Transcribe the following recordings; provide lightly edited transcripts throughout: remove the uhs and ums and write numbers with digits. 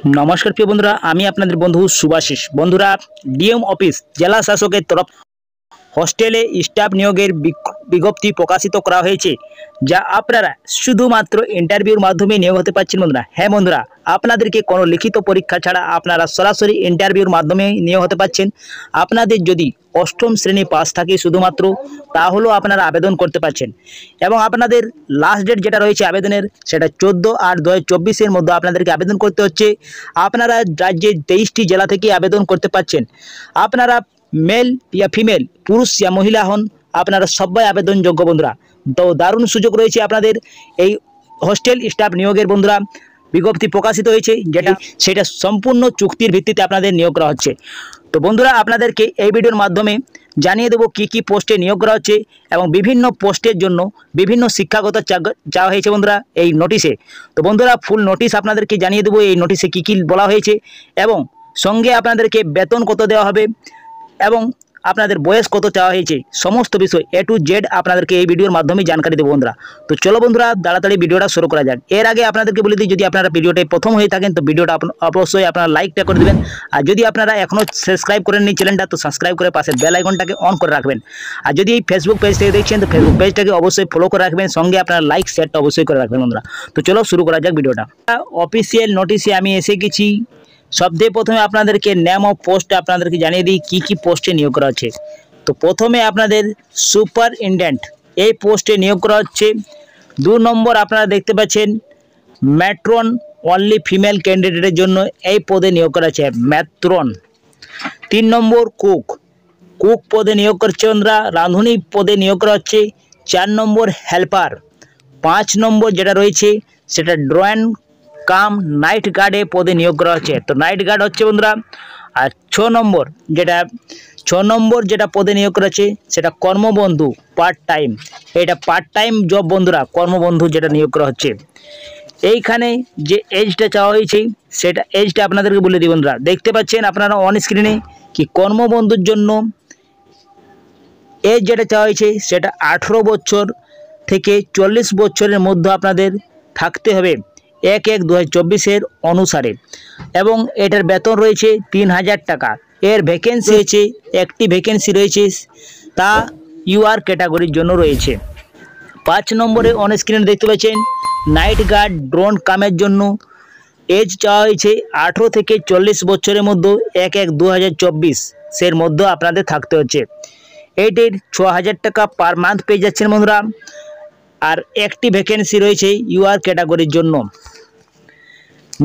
नमस्कार प्रिय बंधुरा आमी आपनादेर बंधु सुभाशिष। बंधुरा डीएम अफिस जেला शासकेर तरफ हस्टेले स्टाफ नियोगेर विज्ञप्ति प्रकाशित करा हयेछे जा आपनारा शुधुमात्र इंटरव्यूर माध्यमे नियोग होते पारछेन। बंधुरा हाँ बंधुरा आपनादेरके कोनो लिखित परीक्षा छाड़ा आपनारा सरासरि इंटरव्यूर माध्यमे नियोग होते पारछेन। आपनादेर जदि अष्टम श्रेणी पास थाके शुधुमात्र ताहलेও আপনারা আবেদন করতে পারছেন এবং আপনাদের লাস্ট ডেট যেটা রয়েছে আবেদনের সেটা 14/8/2024 এর মধ্যে আপনাদেরকে আবেদন করতে হচ্ছে। আপনারা রাজ্যে 23টি জেলা থেকে আবেদন করতে পারছেন। আপনারা মেল या ফিমেল পুরুষ या মহিলা হন আপনারা সবাই আবেদনযোগ্য। বন্ধুরা তো দারুণ সুযোগ রয়েছে আপনাদের এই হোস্টেল স্টাফ নিয়োগের। বন্ধুরা বিজ্ঞপ্তি প্রকাশিত হয়েছে যেটা সেটা সম্পূর্ণ চুক্তির ভিত্তিতে আপনাদের নিয়োগ করা হচ্ছে। তো বন্ধুরা আপনাদেরকে এই ভিডিওর মাধ্যমে জানিয়ে দেব কি পোস্টে নিয়োগ করা হচ্ছে এবং বিভিন্ন পোস্টের জন্য বিভিন্ন শিক্ষাগত চাওয়া হয়েছে বন্ধুরা এই নোটিশে। তো বন্ধুরা ফুল নোটিশ আপনাদেরকে জানিয়ে দেব এই নোটিশে কি বলা হয়েছে এবং সঙ্গে আপনাদেরকে বেতন কত দেওয়া হবে এবং আপনাদের বয়স কত চাওয়া হয়েছে সমস্ত বিষয় A to Z আপনাদেরকে এই ভিডিওর মাধ্যমে জানকারি দেব। বন্ধুরা তো চলো বন্ধুরা তাড়াতাড়ি ভিডিওটা শুরু করা যাক। এর আগে আপনাদেরকে বলে দিই যদি আপনারা ভিডিওটায় প্রথম হয়ে থাকেন তো ভিডিওটা অবশ্যই আপনারা লাইকটা করে দিবেন আর যদি আপনারা এখনো সাবস্ক্রাইব করেননি চ্যানেলটা তো সাবস্ক্রাইব করে পাশে বেল আইকনটাকে অন করে রাখবেন। আর যদি এই ফেসবুক পেজ থেকে দেখছেন তো ফেসবুক পেজটাকে অবশ্যই ফলো করে রাখবেন, সঙ্গে আপনারা লাইক শেয়ারটা অবশ্যই করে রাখবেন। বন্ধুরা তো চলো শুরু করা যাক ভিডিওটা। অফিসিয়াল নোটিশে আমি এসে গেছি। সবথেকে প্রথমে আপনাদেরকে নেম অফ পোস্ট আপনাদেরকে জানিয়ে দিই কি পোস্টে নিয়োগ করা হচ্ছে। তো প্রথমে আপনাদের সুপারিনটেন্ডেন্ট এই পোস্টে নিয়োগ করা হচ্ছে। 2 নম্বর আপনারা দেখতে পাচ্ছেন ম্যাট্রন অনলি ফিমেল ক্যান্ডিডেটের জন্য এই পদে নিয়োগ করা হচ্ছে ম্যাট্রন। 3 নম্বর কুক পদে নিয়োগ করছে বন্ধুরা, রাঁধুনি পদে নিয়োগ করা হচ্ছে। 4 নম্বর হেল্পার। 5 নম্বর যেটা রয়েছে সেটা ড্রয়ান কাম নাইট গার্ডে পদে নিয়োগ করা হচ্ছে। তো নাইট গার্ড হচ্ছে বন্ধুরা। আর 6 নম্বর যেটা পদে নিয়োগ করা হচ্ছে সেটা কর্মবন্ধু পার্ট টাইম। এটা পার্ট টাইম জব বন্ধুরা, কর্মবন্ধু যেটা নিয়োগ করা হচ্ছে। এইখানে যে এজটা চাওয়া হয়েছে সেটা এজটা আপনাদেরকে বলে দিই বন্ধুরা। দেখতে পাচ্ছেন আপনারা অন স্ক্রিনে কি কর্মবন্ধুর জন্য এজ যেটা চাওয়া হয়েছে সেটা 18 বছর থেকে 40 বছরের মধ্যে আপনাদের থাকতে হবে 1/1/2024 অনুসারে এবং এটার বেতন রয়েছে 3000 টাকা। এর ভ্যাকেন্সি রয়েছে একটি ভ্যাকেন্সি রয়েছে তা ইউআর ক্যাটাগরির জন্য রয়েছে। 5 নম্বরে অন স্ক্রিনে দেখতে পাচ্ছেন নাইট গার্ড ড্রোন কামের জন্য এজ চাওয়া হয়েছে 18 থেকে 40 বছরের মধ্যে 1/1/2024 এর মধ্যে আপনাদের থাকতে হচ্ছে। এটির 6000 টাকা পার মান্থ পেয়ে যাচ্ছেন বন্ধুরা। আর একটি ভ্যাকেন্সি রয়েছে ইউআর ক্যাটাগরির জন্য।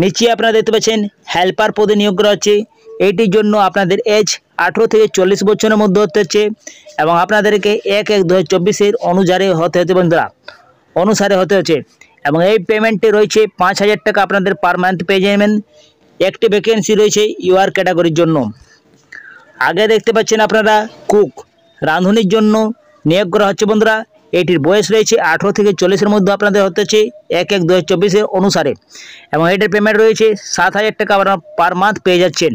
নিচে আপনারা দেখতে পাচ্ছেন হেল্পার পদে নিয়োগ করা হচ্ছে। এইটির জন্য আপনাদের এজ 18 থেকে 40 বছরের মধ্যে হতে হচ্ছে এবং আপনাদেরকে 1/1/2024 অনুসারে হতে হচ্ছে বন্ধুরা, অনুসারে হতে হচ্ছে এবং এই পেমেন্টে রয়েছে 5000 টাকা আপনাদের পার মান্থ পেয়ে যাবেন। একটি ভ্যাকেন্সি রয়েছে ইউআর ক্যাটাগরির জন্য। আগে দেখতে পাচ্ছেন আপনারা কুক রাঁধুনির জন্য নিয়োগ করা হচ্ছে বন্ধুরা। এটির বয়স রয়েছে 18 থেকে 40 এর মধ্যে আপনাদের হতে হচ্ছে 1/1/2024 অনুসারে এবং এটির পেমেন্ট রয়েছে 7000 টাকা আপনারা পার মান্থ পেয়ে যাচ্ছেন।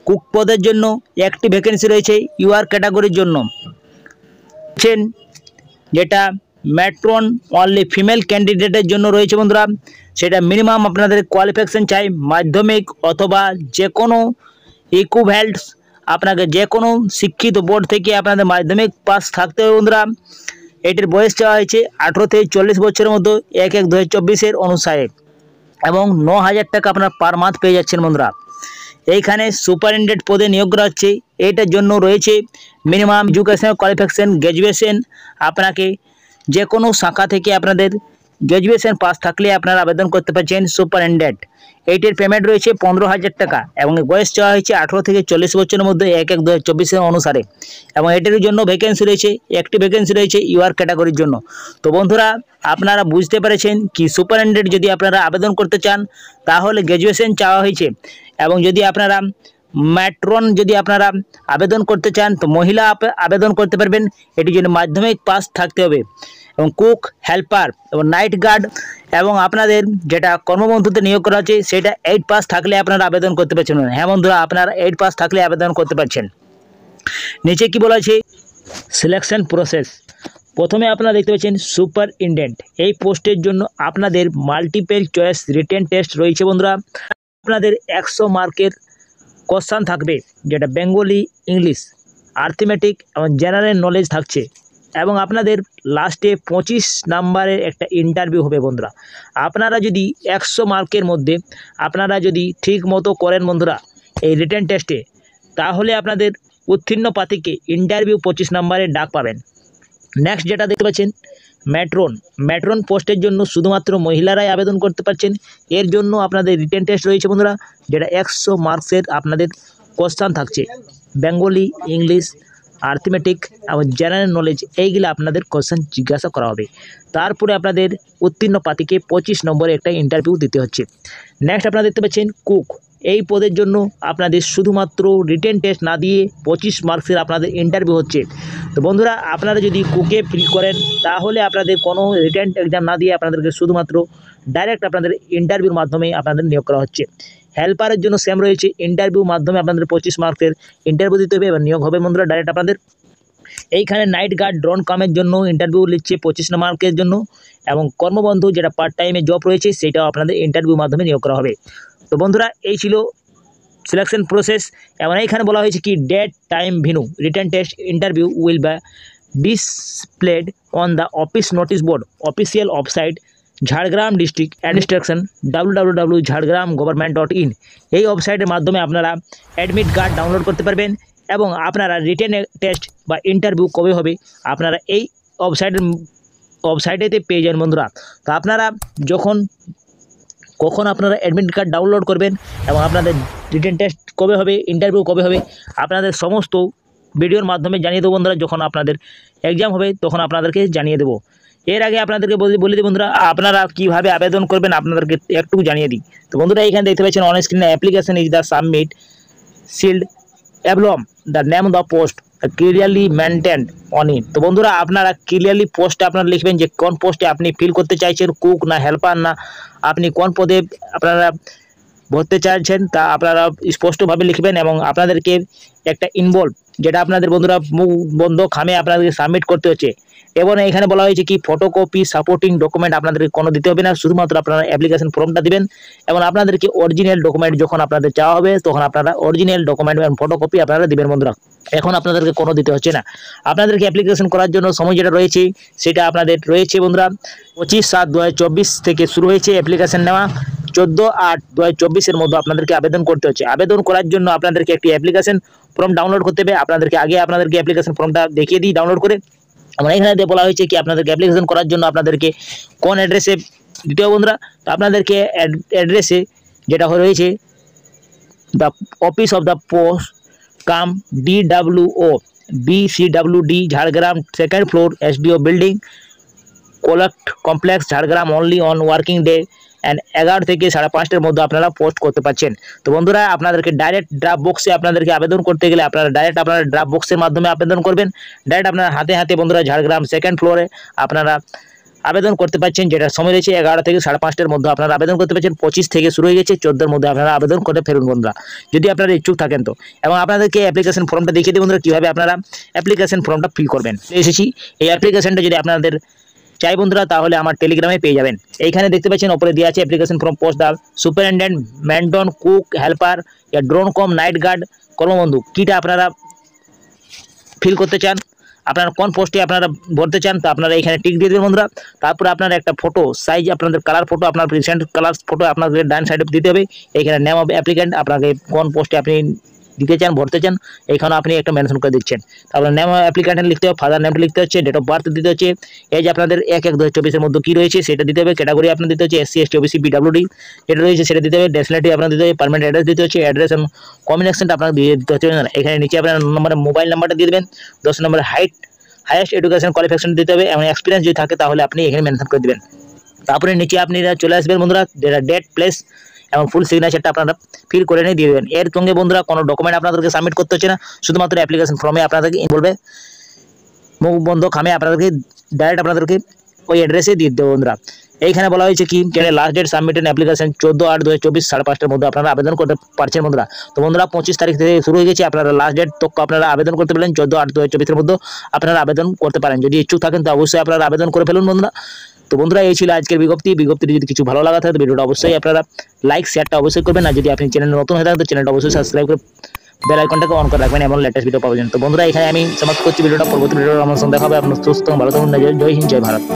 কুক পদের জন্য একটি ভ্যাকেন্সি রয়েছে ইউআর ক্যাটাগরির জন্য যেটা ম্যাট্রন অনলি ফিমেল ক্যান্ডিডেটের জন্য রয়েছে বন্ধুরা। সেটা মিনিমাম আপনাদের কোয়ালিফিকেশন চাই মাধ্যমিক অথবা যে কোনো ইকুইভ্যালেন্ট, আপনাকে যে কোনো শিক্ষিত বোর্ড থেকে আপনাদের মাধ্যমিক পাস থাকতে হবে বন্ধুরা। এটির বয়স চাওয়া হয়েছে 18 থেকে 40 বছরের মধ্যে 1/1/2024 অনুসারে এবং 9000 টাকা আপনার পার মান্থ পেয়ে যাচ্ছেন বন্ধুরা। এইখানে সুপারিনটেন্ডেন্ট পদে নিয়োগ করা হচ্ছে। এটার জন্য রয়েছে মিনিমাম এডুকেশনাল কোয়ালিফিকেশন গ্র্যাজুয়েশন। আপনাকে যে কোনো শাখা থেকে আপনাদের গ্র্যাজুয়েশন পাস থাকলে আপনারা আবেদন করতে পারছেন সুপারিনটেন্ডেন্ট। এইটির পেমেন্ট রয়েছে 15000 টাকা এবং বয়স চাওয়া হয়েছে 18 থেকে 40 বছরের মধ্যে 1/1/2024 অনুসারে এবং এটির জন্য ভ্যাকেন্সি রয়েছে একটি ভ্যাকেন্সি রয়েছে ইউআর ক্যাটাগরির জন্য। তো বন্ধুরা আপনারা বুঝতে পেরেছেন কি সুপারিনটেন্ডেন্ট যদি আপনারা আবেদন করতে চান তাহলে গ্র্যাজুয়েশন চাওয়া হয়েছে এবং যদি আপনারা ম্যাট্রন যদি আপনারা আবেদন করতে চান তো মহিলা আবেদন করতে পারবেন। এটির জন্য মাধ্যমিক পাস থাকতে হবে এবং কুক হেল্পার এবং নাইট গার্ড এবং আপনাদের যেটা কর্মবন্ধুতে নিয়োগ করা হচ্ছে সেটা 8 পাস থাকলে আপনারা আবেদন করতে পারছেন। হ্যাঁ বন্ধুরা আপনারা 8 পাস থাকলে আবেদন করতে পারছেন। নিচে কি বলা আছে সিলেকশন প্রসেস। প্রথমে আপনারা দেখতে পাচ্ছেন সুপারিনটেন্ডেন্ট এই পোস্টের জন্য আপনাদের মাল্টিপল চয়েস রিটেন টেস্ট রয়েছে বন্ধুরা। আপনাদের 100 মার্কের কোশ্চেন থাকবে, যেটা বেঙ্গলি, ইংলিশ, আর্থমেটিক এবং জেনারেল নলেজ থাকছে, এবং আপনাদের লাস্টে 25 নাম্বারের একটা ইন্টারভিউ হবে বন্ধুরা। আপনারা যদি 100 মার্কের মধ্যে আপনারা যদি ঠিক মতো করেন বন্ধুরা এই রিটেন টেস্টে, তাহলে আপনাদের উত্তীর্ণ প্রার্থীকে ইন্টারভিউ 25 নাম্বারের ডাক পাবেন। নেক্সট যেটা দেখতে পাচ্ছেন ম্যাট্রন পোস্টের জন্য শুধুমাত্র মহিলারাই আবেদন করতে পারছেন। এর জন্য আপনাদের রিটেন টেস্ট রয়েছে বন্ধুরা, যেটা 100 মার্কসের আপনাদের কোশ্চেন থাকছে, বেঙ্গলি, ইংলিশ, আর্থমেটিক এবং জেনারেল নলেজ, এইগুলো আপনাদের কোশ্চেন জিজ্ঞাসা করা হবে। তারপরে আপনাদের উত্তীর্ণ প্রার্থীকে 25 নম্বরে একটা ইন্টারভিউ দিতে হচ্ছে। নেক্সট আপনারা দেখতে পাচ্ছেন কুক, এই পদের জন্য আপনাদের শুধুমাত্র রিটেন টেস্ট না দিয়ে 25 মার্কসের আপনাদের ইন্টারভিউ হচ্ছে। তো বন্ধুরা, আপনারা যদি কুকে ফিল করেন তাহলে আপনাদের কোনো রিটেন এক্সাম না দিয়ে আপনাদেরকে শুধুমাত্র ডাইরেক্ট আপনাদের ইন্টারভিউর মাধ্যমে আপনাদের নিয়োগ করা হচ্ছে। হেল্পারের জন্য সেম রয়েছে, ইন্টারভিউর মাধ্যমে আপনাদের 25 মার্কসের ইন্টারভিউ দিতে হবে এবং নিয়োগ হবে বন্ধুরা ডাইরেক্ট আপনাদের। এইখানে নাইট গার্ড, ড্রোন কামের জন্য ইন্টারভিউ নিচ্ছে 25 মার্কের জন্য, এবং কর্মবন্ধু যেটা পার্ট টাইমে জব রয়েছে সেটাও আপনাদের ইন্টারভিউর মাধ্যমে নিয়োগ করা হবে। তো বন্ধুরা, এই ছিল সিলেকশন প্রসেস। এবং এইখানে বলা হয়েছে কি date, time, venue, written test interview will be displayed on the office notice board official website Jhargram district administration www.jhargram.government.in। এই ওয়েবসাইটের মাধ্যমে আপনারা অ্যাডমিট কার্ড ডাউনলোড করতে পারবেন, এবং আপনারা রিটেন টেস্ট বা ইন্টারভিউ কবে হবে আপনারা এই ওয়েবসাইটেতে পেয়ে যান বন্ধুরা। তো আপনারা কখন আপনারা অ্যাডমিট কার্ড ডাউনলোড করবেন এবং আপনাদের রিটেন টেস্ট কবে হবে, ইন্টারভিউ কবে হবে, আপনাদের সমস্ত ভিডিওর মাধ্যমে জানিয়ে দেবো বন্ধুরা। যখন আপনাদের এক্সাম হবে তখন আপনাদেরকে জানিয়ে দেবো। এর আগে আপনাদেরকে বলে দিই বন্ধুরা, আপনারা কীভাবে আবেদন করবেন আপনাদেরকে একটু জানিয়ে দিই। তো বন্ধুরা, এখানে দেখতে পাচ্ছেন অন স্ক্রিনে application is the submit sealed অ্যাবলম the name the post clearly mentioned on it. তো বন্ধুরা, আপনারা ক্লিয়ারলি পোস্টে আপনারা লিখবেন যে কোন পোস্টে আপনি ফিল করতে চাইছেন, কুক না হেল্পার, না আপনি কোন পদে আপনারা ভরতে চাইছেন তা আপনারা স্পষ্টভাবে লিখবেন, এবং আপনাদেরকে একটা ইনভলভ যেটা আপনাদের বন্ধুরা মুখ বন্ধ খামে আপনাদেরকে সাবমিট করতে হচ্ছে। এবং এখানে বলা হয়েছে কি ফটোকপি সাপোর্টিং ডকুমেন্ট আপনাদেরকে কোনো দিতে হবে না, শুধুমাত্র আপনারা অ্যাপ্লিকেশন ফর্মটা দিবেন, এবং আপনাদেরকে অরিজিনাল ডকুমেন্ট যখন আপনাদের চাওয়া হবে তখন আপনারা অরিজিনাল ডকুমেন্ট এবং ফটোকপি আপনারা দিবেন বন্ধুরা। এখন আপনাদেরকে কোনো দিতে হচ্ছে না। আপনাদেরকে অ্যাপ্লিকেশন করার জন্য সময় যেটা রয়েছে সেটা আপনাদের রয়েছে বন্ধুরা 25/7/2024 থেকে শুরু হয়েছে অ্যাপ্লিকেশন নেওয়া, 14/8/2024 মধ্যে আপনাদেরকে আবেদন করতে হচ্ছে। আবেদন করার জন্য আপনাদেরকে একটি অ্যাপ্লিকেশন ফর্ম ডাউনলোড করতে হবে। আপনাদেরকে অ্যাপ্লিকেশন ফর্মটা দেখিয়ে দিই ডাউনলোড করে। আমার এখানে বলা হয়েছে কি আপনাদেরকে অ্যাপ্লিকেশন করার জন্য আপনাদেরকে কোন অ্যাড্রেসে দিতে হবে বন্ধুরা। তো আপনাদেরকে অ্যাড্রেসে যেটা রয়েছে the office of the post cum DWO BCWD Jhargram 2nd floor SDO building collectorate complex Jhargram only on working day and 11 থেকে 5:30 মধ্যে আপনারা পোস্ট করতে পারছেন। তো বন্ধুরা, আপনাদেরকে ডাইরেক্ট ড্রাফট বক্সে আপনাদেরকে আবেদন করতে গেলে আপনারা ডাইরেক্ট আপনারা ড্রাফট বক্সের মাধ্যমে আবেদন করবেন। ডাইরেক্ট আপনারা হাতে বন্ধুরা ঝাড়গ্রাম 2nd ফ্লোরে আপনারা আবেদন করতে পারছেন, যেটা সময় রয়েছে 11 থেকে 5:30 মধ্যে আপনারা আবেদন করতে পারছেন। 25 থেকে শুরু হয়ে গেছে, 14 মধ্যে আপনারা আবেদন করে ফেরুন বন্ধুরা, যদি আপনারা ইচ্ছুক থাকেন তো। এবং আপনাদেরকে অ্যাপ্লিকেশন ফর্মটা দেখিয়ে দিই বন্ধুরা কীভাবে আপনারা অ্যাপ্লিকেশন ফর্মটা ফিল করবেন। এসেছি এই অ্যাপ্লিকেশনটা যদি আপনাদের চাই বন্ধুরা তাহলে আমার টেলিগ্রামে পেয়ে যাবেন। এইখানে দেখতে পাচ্ছেন ওপরে দেওয়া আছে application form post the superintendent mention cook helper ড্রোন কম নাইট গার্ড কর্মবন্ধু কিটা আপনারা ফিল করতে চান, আপনারা কোন পোস্টে আপনারা ভরতে চান তা আপনারা এখানে টিক দিয়ে দেবেন বন্ধুরা। তারপরে আপনারা একটা ফটো সাইজ আপনাদের কালার ফটো আপনার রিসেন্ট কালার ফটো আপনাদের ডান সাইডে দিতে হবে। এখানে নেম অফ অ্যাপ্লিক্যান্ট আপনাকে কোন পোস্টে আপনি দিতে চান ভরতে চান এখানে আপনি একটা মেনশন করে দিচ্ছেন। তারপরে নেম অফ অ্যাপ্লিক্যান্ট লিখতে হবে, ফাদার নেমটা লিখতে হচ্ছে, ডেট অফ বার্থ দিতে হচ্ছে, এজ আপনাদের 1/1/2024 মধ্যে কী রয়েছে সেটা দিতে হবে, ক্যাটাগরি আপনার দিতে হচ্ছে SC ST OBC PWD যেটা রয়েছে সেটা দিতে হবে, ন্যাশনালিটি আপনার দিতে হবে, পারমানেন্ট অ্যাড্রেস দিতে হচ্ছে, অ্যাড্রেস এবং কম্বিনেশনটা আপনাকে দিয়ে দিতে হচ্ছে। এখানে নিচে আপনার নম্বরে মোবাইল নাম্বারটা দিয়ে দেবেন, 10 নম্বরে হাইয়েস্ট এডুকেশন কোয়ালিফিকেশন দিতে হবে, এবং এক্সপিরিয়েন্স যদি থাকে তাহলে আপনি এখানে মেনশন করে দেবেন। তারপরে নিচে আপনি চলে আসবেন বন্ধুরা, যেটা ডেট প্লেস এবং ফুল সিগনেচারটা আপনারা ফিল করে নিয়ে দিয়ে দেবেন। এর সঙ্গে বন্ধুরা কোনো ডকুমেন্ট আপনাদেরকে সাবমিট করতে হচ্ছে না, শুধুমাত্র অ্যাপ্লিকেশন ফর্মে আপনাদেরকে বলবে মুখ বন্ধ খামে আপনাদেরকে ডাইরেক্ট আপনাদেরকে ওই অ্যাড্রেসে দিয়ে দেবো বন্ধুরা। এইখানে বলা হয়েছে কি লাস্ট ডেট সাবমিটেড অ্যাপ্লিকেশন 14/8/2024 5:30 মধ্যে আপনারা আবেদন করতে পারছেন বন্ধুরা। তো বন্ধুরা 25 তারিখ থেকে শুরু হয়ে গেছে, আপনারা লাস্ট ডেট তো আপনারা আবেদন করতে পারেন 14/8/2024 মধ্যে আপনারা আবেদন করতে পারেন। যদি ইচ্ছুক থাকেন তো অবশ্যই আপনারা আবেদন করে ফেলুন বন্ধুরা। তো বন্ধুরা, এই ছিল আজকের বিজ্ঞপ্তিটি যদি কিছু ভালো লাগা থাকে তো ভিডিওটা অবশ্যই আপনারা লাইক শেয়ারটা অবশ্যই করবেন। আর যদি আপনি চ্যানেলে নতুন হয়ে থাকেন তো চ্যানেলটা অবশ্যই সাবস্ক্রাইব করে বেল আইকনটাকে অন করে রাখবেন এমন লেটেস্ট ভিডিও পাওয়ার জন্য। তো বন্ধুরা, এখানে আমি সমাপ্ত করছি ভিডিওটা। পরবর্তী ভিডিওটা আমার সঙ্গে দেখা হবে। আপনার সুস্থ ভালো থাকুন। জয় হিন্দ, জয় ভারত।